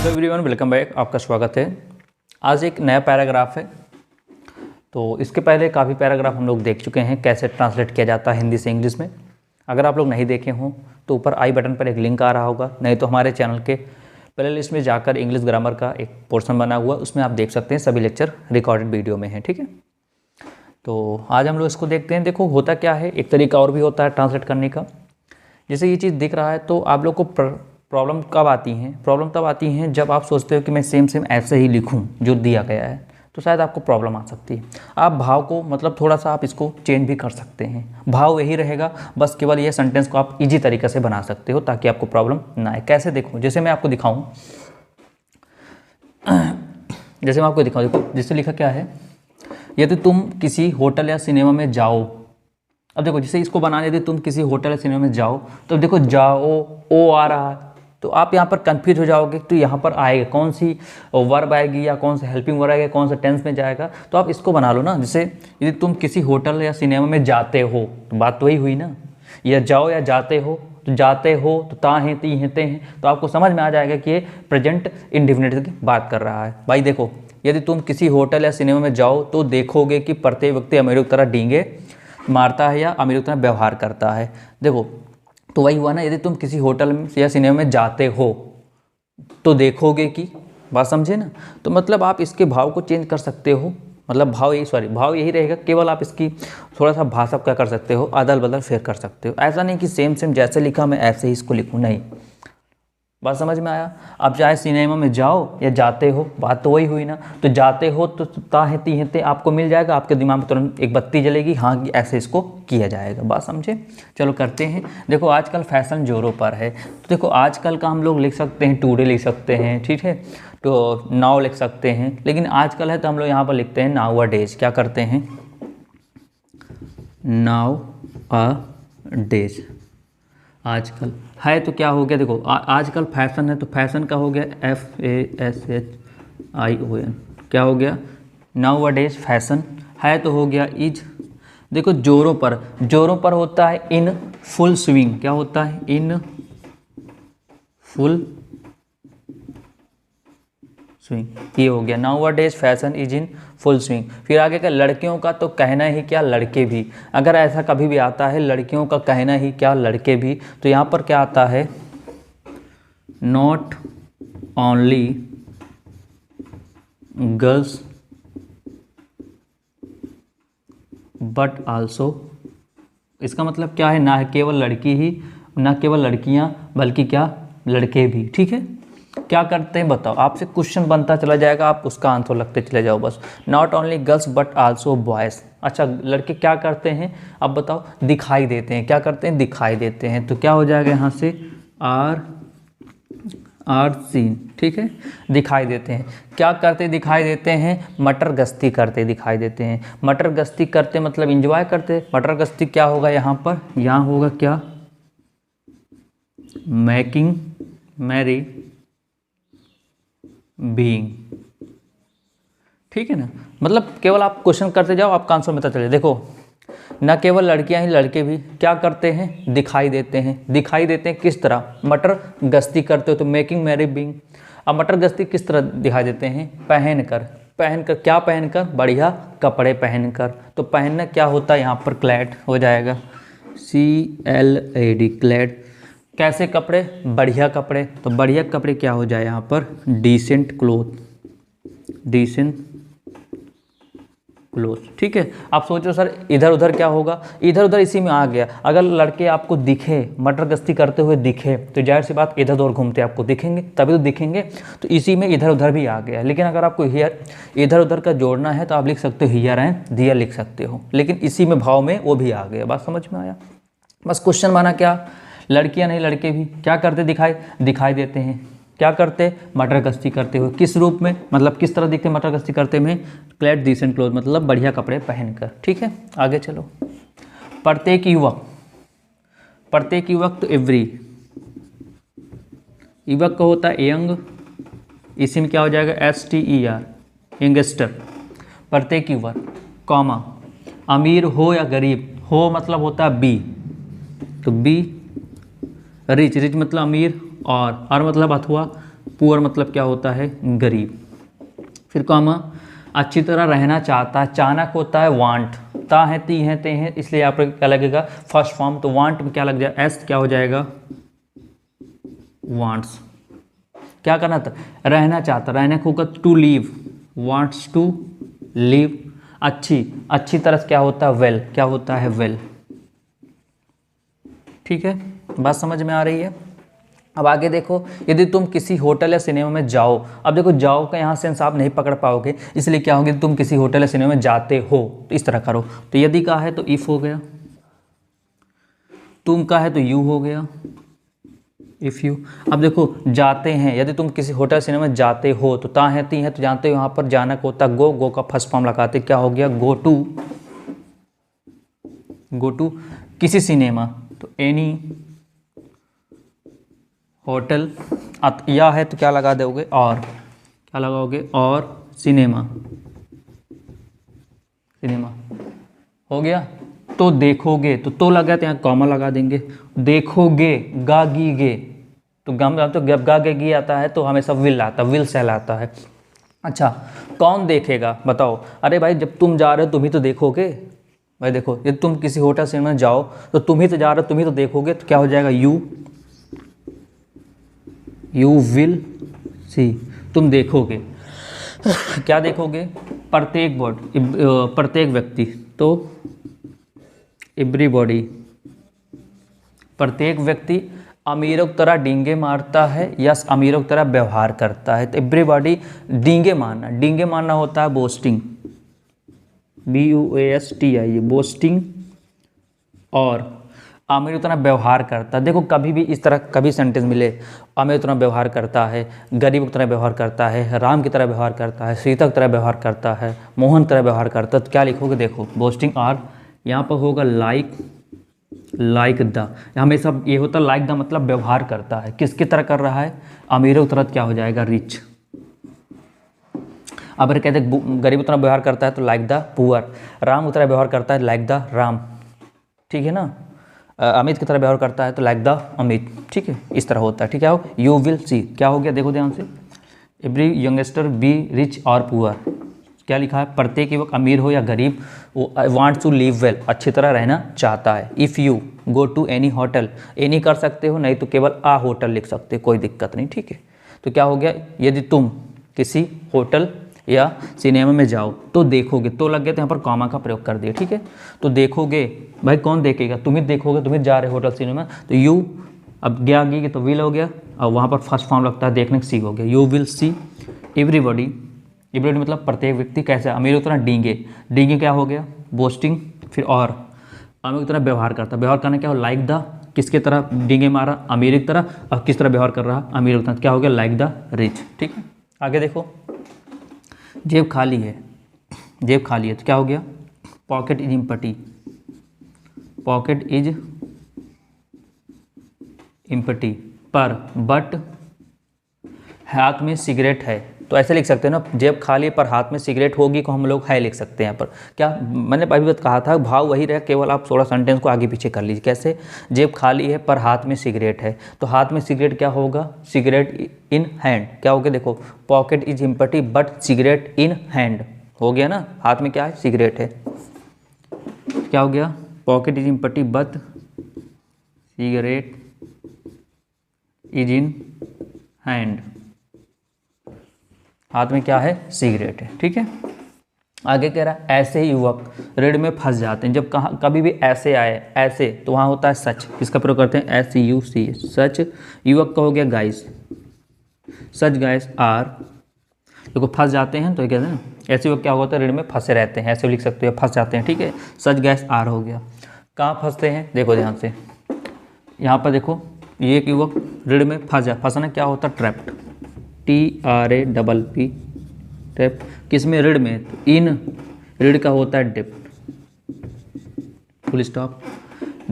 Hello everyone, welcome back. आपका स्वागत है। आज एक नया पैराग्राफ है। तो इसके पहले काफ़ी पैराग्राफ हम लोग देख चुके हैं, कैसे ट्रांसलेट किया जाता है हिंदी से इंग्लिश में। अगर आप लोग नहीं देखे हों तो ऊपर आई बटन पर एक लिंक आ रहा होगा, नहीं तो हमारे चैनल के प्ले लिस्ट में जाकर इंग्लिश ग्रामर का एक पोर्शन बना हुआ, उसमें आप देख सकते हैं। सभी लेक्चर रिकॉर्डेड वीडियो में है, ठीक है। तो आज हम लोग इसको देखते हैं। देखो होता क्या है, एक तरीका और भी होता है ट्रांसलेट करने का। जैसे ये चीज़ दिख रहा है तो आप लोग को प्रॉब्लम कब आती हैं? प्रॉब्लम तब आती हैं जब आप सोचते हो कि मैं सेम ऐसे ही लिखूं जो दिया गया है, तो शायद आपको प्रॉब्लम आ सकती है। आप भाव को मतलब थोड़ा सा आप इसको चेंज भी कर सकते हैं। भाव यही रहेगा, बस केवल ये सेंटेंस को आप इजी तरीके से बना सकते हो ताकि आपको प्रॉब्लम ना आए। कैसे देखो, जैसे मैं आपको दिखाऊं, देखो जैसे लिखा क्या है, यदि तुम किसी होटल या सिनेमा में जाओ। अब देखो जैसे इसको बनाने, यदि तुम किसी होटल या सिनेमा में जाओ, तो देखो जाओ ओ आ रहा है, तो आप यहाँ पर कंफ्यूज हो जाओगे। तो यहाँ पर आएगा कौन सी वर्ब आएगी या कौन सा हेल्पिंग वर्ब आएगा, कौन सा टेंस में जाएगा। तो आप इसको बना लो ना। जैसे यदि तुम किसी होटल या सिनेमा में जाते हो, तो बात तो वही हुई ना। या जाओ या जाते हो, तो जाते हो तो ता हैं ती हैं ते हैं, तो आपको समझ में आ जाएगा कि ये प्रेजेंट इंडेफिनिट की बात कर रहा है। भाई देखो, यदि तुम किसी होटल या सिनेमा में जाओ तो देखोगे कि प्रत्येक व्यक्ति अमीरों की तरह डींगे मारता है या अमीरों की तरह व्यवहार करता है। देखो तो वही हुआ ना, यदि तुम किसी होटल में या सिनेमा में जाते हो तो देखोगे कि, बात समझे ना। तो मतलब आप इसके भाव को चेंज कर सकते हो, मतलब भाव यही रहेगा, केवल आप इसकी थोड़ा सा भाषा क्या कर सकते हो, अदल बदल फेर कर सकते हो। ऐसा नहीं कि सेम जैसे लिखा मैं ऐसे ही इसको लिखूँ, नहीं। बात समझ में आया। आप चाहे सिनेमा में जाओ या जाते हो, बात तो वही हुई ना। तो जाते हो तो ता है ती हैं ते आपको मिल जाएगा, आपके दिमाग में तुरंत एक बत्ती जलेगी, हाँ ऐसे इसको किया जाएगा। बात समझे। चलो करते हैं। देखो आजकल फैशन जोरों पर है, तो देखो आजकल का हम लोग लिख सकते हैं, टुडे लिख सकते हैं, ठीक है। तो नाउ लिख सकते हैं, लेकिन आजकल है तो हम लोग यहाँ पर लिखते हैं नाउ अ डेज। क्या करते हैं? नाउ अ डेज। आजकल है तो क्या हो गया, देखो आजकल फैशन है तो फैशन का हो गया FASHION। क्या हो गया? नाउ अ डेज फैशन। है तो हो गया इज। देखो जोरों पर होता है इन फुल स्विंग। क्या होता है? In full swing. ये हो गया now a days fashion is in full swing. फिर आगे का लड़कियों का तो कहना ही क्या, लड़के भी। अगर ऐसा कभी भी आता है लड़कियों का कहना ही क्या, लड़के भी, तो यहाँ पर क्या आता है? Not only girls but also. इसका मतलब क्या है? ना केवल लड़की ही, ना केवल लड़कियाँ, बल्कि क्या, लड़के भी। ठीक है। क्या करते हैं बताओ, आपसे क्वेश्चन बनता चला जाएगा, आप उसका आंसर लगते चले जाओ बस। Not only girls but also boys. अच्छा लड़के क्या करते हैं, अब बताओ? दिखाई देते हैं। क्या करते हैं? दिखाई देते हैं। तो क्या हो जाएगा यहाँ से? Are seen. ठीक है। दिखाई देते हैं। क्या करते दिखाई देते हैं? मटर गश्ती करते दिखाई देते हैं। मटर गश्ती करते मतलब इंजॉय करते। मटर गश्ती क्या होगा यहाँ पर? यहाँ होगा क्या? Making merry being. ठीक है ना। मतलब केवल आप क्वेश्चन करते जाओ, आपका आंसर मिलता चले। देखो न केवल लड़कियां ही, लड़के भी क्या करते हैं? दिखाई देते हैं। दिखाई देते हैं किस तरह? मटर गश्ती करते हो तो मेकिंग मैरी बीइंग। अब मटर गश्ती किस तरह दिखाई देते हैं? पहनकर। क्या पहनकर? बढ़िया कपड़े पहनकर। तो पहनना क्या होता है यहाँ पर? क्लैड हो जाएगा, CLAD क्लैड। कैसे कपड़े? बढ़िया कपड़े। तो बढ़िया कपड़े क्या हो जाए यहाँ पर? Decent cloth. ठीक है। आप सोचो सर इधर उधर क्या होगा? इधर उधर इसी में आ गया। अगर लड़के आपको दिखे मटर गश्ती करते हुए दिखे, तो जाहिर सी बात इधर उधर घूमते आपको दिखेंगे, तभी तो दिखेंगे। तो इसी में इधर उधर भी आ गया। लेकिन अगर आपको हियर इधर उधर का जोड़ना है तो आप लिख सकते हो हियर एंड दियर लिख सकते हो, लेकिन इसी में भाव में वो भी आ गया। बात समझ में आया। बस क्वेश्चन माना क्या, लड़कियां नहीं लड़के भी क्या करते? दिखाई देते हैं। क्या करते? मटर गश्ती करते हुए। किस रूप में, मतलब किस तरह दिखते मटर गश्ती करते में? क्लैड डिसेंट क्लोथ, मतलब बढ़िया कपड़े पहनकर। ठीक है। आगे चलो। प्रत्येक युवक तो एवरी। युवक का होता है यंग, इसी में क्या हो जाएगा? STER youngster. प्रत्येक युवक कॉमा अमीर हो या गरीब हो मतलब होता है बी, तो बी। रिच मतलब अमीर, और मतलब अथवा पुअर मतलब क्या होता है, गरीब। फिर कॉमा, अच्छी तरह रहना चाहता है, अचानक होता है वांट, ता है, ती है, ते हैं, इसलिए यहाँ पर क्या लगेगा, फर्स्ट फॉर्म, तो वांट में क्या लग जाएगा, एस क्या हो जाएगा, वांट्स। क्या करना था, रहना चाहता, रहने को होगा to live, wants to live. अच्छी तरह से क्या होता है, वेल, क्या होता है, वेल। ठीक है, बात समझ में आ रही है। अब आगे देखो, यदि तुम किसी होटल या सिनेमा में जाओ, अब देखो जाओ का यहाँ सेंस आप नहीं पकड़ पाओगे, इसलिए क्या होगी, तुम किसी होटल या सिनेमा में जाते हो तो इस तरह करो। तो यदि का है तो इफ हो गया, तुम का है तो यू हो गया, इफ यू। अब देखो जाते हैं, यदि तुम किसी होटल सिनेमा में जाते हो तो ता है, ती है, तो जानते हो यहाँ पर जाना को होता गो, गो का फर्स्ट फॉर्म लगाते क्या हो गया, गो टू किसी सिनेमा, तो एनी होटल, या है तो क्या लगा दोगे, और क्या लगाओगे, और सिनेमा हो गया। तो देखोगे, तो लगा तो यहाँ कॉमा लगा देंगे, देखोगे, गा गी गे, तो गम तो गा गे गी आता है तो हमेशा विल आता है, विल सेल आता है। अच्छा, कौन देखेगा बताओ, अरे भाई जब तुम जा रहे हो तुम ही तो देखोगे भाई। देखो यदि तुम किसी होटल सिनेमा में जाओ तो तुम ही तो जा रहे हो, तुम ही तो देखोगे, तो क्या हो जाएगा, यू विल सी, तुम देखोगे। क्या देखोगे, प्रत्येक वर्ड, प्रत्येक व्यक्ति, तो एवरीबॉडी, प्रत्येक व्यक्ति अमीरों की तरह डींगे मारता है या अमीरों की तरह व्यवहार करता है। तो एवरीबॉडी, डींगे मारना होता है बोस्टिंग, BUASTI, बोस्टिंग, और अमीर उतना व्यवहार करता है। देखो कभी भी इस तरह कभी सेंटेंस मिले, अमीर उतना व्यवहार करता है, गरीब की तरह व्यवहार करता है, राम की तरह व्यवहार करता है, सीता की तरह व्यवहार करता है, मोहन की तरह व्यवहार करता है, तो क्या लिखोगे, देखो बोस्टिंग, और यहाँ पर होगा लाइक द, हमेशा ये होता है लाइक द मतलब व्यवहार करता है, किसकी तरह कर रहा है, अमीरों की तरह, क्या हो जाएगा, रिच। अब अगर कहते गरीब उतना व्यवहार करता है तो लाइक द पुअर, राम उतना व्यवहार करता है लाइक द राम, ठीक है ना, अमित की तरह व्यवहार करता है तो लाइक द अमित, ठीक है, इस तरह होता है। ठीक है, यू विल सी, क्या हो गया, देखो ध्यान से, एवरी यंगस्टर बी रिच और पुअर, क्या लिखा है, प्रत्येक युवक अमीर हो या गरीब, वो वांट्स टू लिव वेल, अच्छी तरह रहना चाहता है। If you go to any hotel, any कर सकते हो, नहीं तो केवल आ होटल लिख सकते हो, कोई दिक्कत नहीं, ठीक है। तो क्या हो गया, यदि तुम किसी होटल या सिनेमा में जाओ तो देखोगे, तो लग गया तो यहाँ पर कॉमा का प्रयोग कर दिया, ठीक है। तो देखोगे, भाई कौन देखेगा, तुम ही देखोगे, तुम ही जा रहे हो होटल सिनेमा, तो यू, अब गया गी तो विल हो गया, और वहाँ पर फर्स्ट फॉर्म लगता है देखने सी हो गया, यू विल सी। एवरीबॉडी मतलब प्रत्येक व्यक्ति, कैसे, अमीर उतना डींगे क्या हो गया, बोस्टिंग, फिर और अमीर की तरह व्यवहार करता, व्यवहार करना क्या हो, लाइक द, किसके तरह डींगे मारा, अमीर की तरह, और किस तरह व्यवहार कर रहा, अमीर की तरह, क्या हो गया, लाइक द रिच, ठीक है। आगे देखो, जेब खाली है तो क्या हो गया, pocket is empty, pocket is empty, पर बट हाथ में सिगरेट है, तो ऐसे लिख सकते हैं ना, जेब खाली पर हाथ में सिगरेट होगी को हम लोग है लिख सकते हैं यहाँ पर। क्या मैंने अभी बात कहा था, भाव वही रहे, केवल आप थोड़ा सेंटेंस को आगे पीछे कर लीजिए। कैसे, जेब खाली है पर हाथ में सिगरेट है, तो हाथ में सिगरेट क्या होगा, सिगरेट इन हैंड, क्या हो गया, देखो pocket is empty but cigarette in hand, हो गया ना, हाथ में क्या है, सिगरेट है, क्या हो गया, pocket is empty but cigarette is in hand, हाथ में क्या है, सिगरेट है, ठीक है। आगे कह रहा है, ऐसे युवक ऋण में फंस जाते हैं, जब कहाँ कभी भी ऐसे आए, ऐसे, तो वहाँ होता है सच, किसका प्रयोग करते हैं, SUC, सच। युवक का हो गया गाइस, सच गाइस आर, देखो फंस जाते हैं तो ये कहते हैं ना, ऐसे युवक क्या होता है, ऋण में फंसे रहते हैं, ऐसे लिख सकते हो, फंस जाते हैं, ठीक है, सच गैस आर हो गया। कहाँ फंसते हैं, देखो ध्यान से, यहाँ पर देखो, ये एक युवक ऋण में फंसना क्या होता है, ट्रैप्ड, TRAPP, ट्रैप, किस में, ऋण में, तो इन ऋण का होता है डेप्ट, फुल स्टॉप।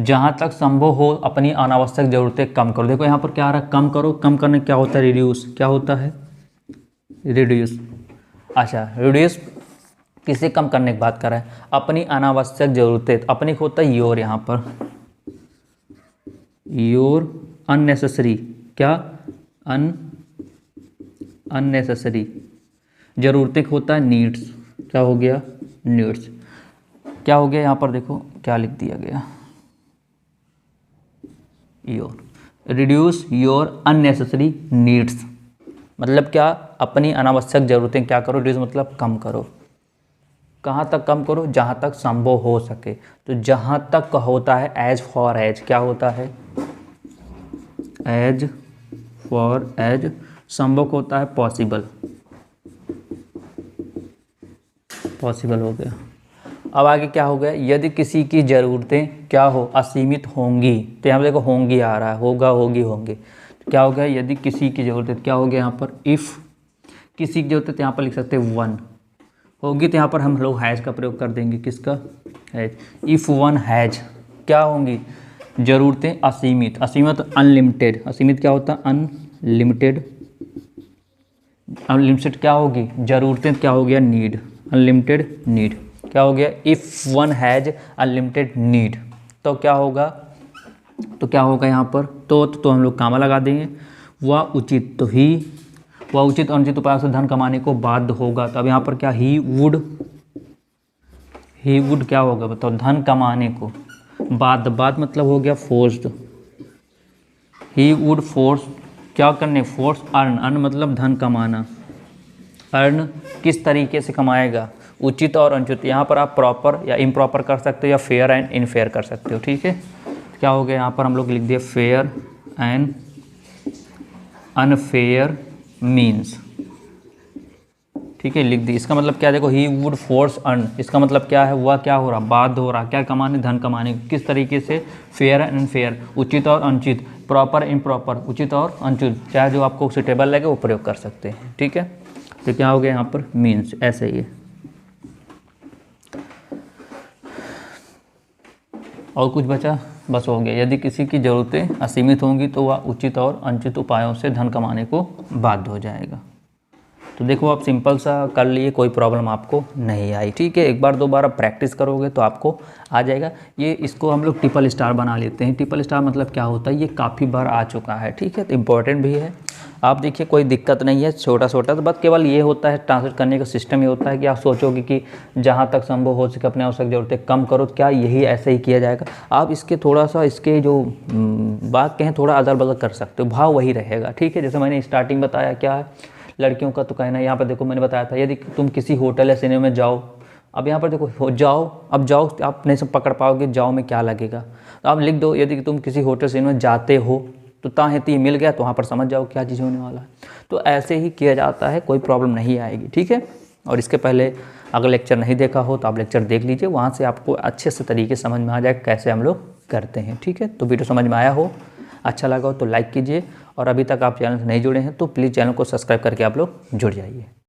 जहाँ तक संभव हो अपनी अनावश्यक जरूरतें कम करो, देखो यहाँ पर क्या आ रहा है, कम करो, कम करने क्या होता है, रिड्यूस, क्या होता है, रिड्यूस। अच्छा, रिड्यूस किसे कम करने की बात कर रहा है, अपनी अनावश्यक जरूरतें, अपनी को होता है योर, यहाँ पर योर, अननेसेसरी, क्या, अननेसेसरी, ज़रूरतें होता है नीड्स, क्या हो गया नीड्स, क्या हो गया यहाँ पर देखो क्या लिख दिया गया, your, reduce your unnecessary needs, मतलब क्या, अपनी अनावश्यक ज़रूरतें क्या करो, रिड्यूस मतलब कम करो, कहाँ तक कम करो, जहाँ तक संभव हो सके, तो जहाँ तक होता है एज फॉर एज, क्या होता है एज फॉर एज, संभव होता है पॉसिबल, पॉसिबल हो गया। अब आगे क्या हो गया, यदि किसी की ज़रूरतें क्या हो असीमित होंगी, तो यहाँ पर देखो होंगी आ रहा है, होगा होगी होंगे, तो क्या हो गया, यदि किसी की ज़रूरतें, क्या हो गया यहाँ पर, इफ़ किसी की ज़रूरत है तो यहाँ पर लिख सकते हैं वन, होगी तो यहाँ पर हम लोग हैज़ का प्रयोग कर देंगे, किसका हैज़, इफ़ वन हैज़, क्या होंगी ज़रूरतें असीमित, असीमित अनलिमिटेड, असीमित क्या होता है अनलिमिटेड, अनलिमिटेड क्या होगी ज़रूरतें, क्या हो गया नीड, अनलिमिटेड नीड, क्या हो गया if one has unlimited need, तो क्या होगा, तो क्या होगा यहाँ पर, तो हम लोग कामा लगा देंगे, वह उचित, तो ही वह उचित अनुचित उपायों से धन कमाने को बाध्य होगा, तो अब यहाँ पर क्या ही वुड क्या होगा बताओ, धन कमाने को बाध्य, बाध्य मतलब हो गया फोर्स्ड, ही वुड फोर्स क्या करने, फोर्स अर्न, अर्न मतलब धन कमाना, अर्न किस तरीके से कमाएगा, उचित और अनुचित, यहाँ पर आप प्रॉपर या इम्प्रॉपर कर सकते हो या फेयर एंड इनफेयर कर सकते हो, ठीक है। क्या हो गया यहाँ पर हम लोग लिख दिए फेयर एंड अनफेयर मीन्स, ठीक है लिख दी, इसका मतलब क्या देखो ही वुड फोर्स अर्न, इसका मतलब क्या है, वह क्या हो रहा, बाध्य हो रहा, क्या कमाने, धन कमाने, किस तरीके से, फेयर एंड अनफेयर, उचित और अनुचित, प्रॉपर इम्प्रॉपर, उचित और अनुचित, चाहे जो आपको सुटेबल लगे वो प्रयोग कर सकते हैं, ठीक है। तो क्या हो गया यहाँ पर मीन्स, ऐसे ही है। और कुछ बचा, बस हो गया, यदि किसी की ज़रूरतें असीमित होंगी तो वह उचित और अनुचित उपायों से धन कमाने को बाध्य हो जाएगा। तो देखो आप सिंपल सा कर लिए, कोई प्रॉब्लम आपको नहीं आई, ठीक है। एक बार दो बार आप प्रैक्टिस करोगे तो आपको आ जाएगा। ये इसको हम लोग ट्रिपल स्टार बना लेते हैं। ट्रिपल स्टार मतलब क्या होता है, ये काफ़ी बार आ चुका है, ठीक है, तो इम्पोर्टेंट भी है। आप देखिए कोई दिक्कत नहीं है, छोटा छोटा, तो बस केवल ये होता है ट्रांसलेट करने का सिस्टम ये होता है कि आप सोचोगे कि जहाँ तक संभव हो सके अपने आवश्यक ज़रूरतें कम करो, क्या यही ऐसे ही किया जाएगा। आप इसके थोड़ा सा इसके जो वाक्य हैं थोड़ा अदल बदल कर सकते हो, भाव वही रहेगा, ठीक है। जैसे मैंने स्टार्टिंग बताया क्या है, लड़कियों का तो कहना है, यहाँ पर देखो मैंने बताया था यदि तुम किसी होटल या सिनेमा में जाओ, अब यहाँ पर देखो जाओ, अब जाओ आप नहीं सब पकड़ पाओगे, जाओ में क्या लगेगा, तो आप लिख दो यदि तुम किसी होटल सिनेमा में जाते हो, तो ताहेती मिल गया तो वहाँ पर समझ जाओ क्या चीज़ होने वाला है। तो ऐसे ही किया जाता है, कोई प्रॉब्लम नहीं आएगी, ठीक है। और इसके पहले अगर लेक्चर नहीं देखा हो तो आप लेक्चर देख लीजिए, वहाँ से आपको अच्छे से तरीके समझ में आ जाए कैसे हम लोग करते हैं, ठीक है। तो वीडियो समझ में आया हो, अच्छा लगा हो तो लाइक कीजिए, और अभी तक आप चैनल से नहीं जुड़े हैं तो प्लीज़ चैनल को सब्सक्राइब करके आप लोग जुड़ जाइए।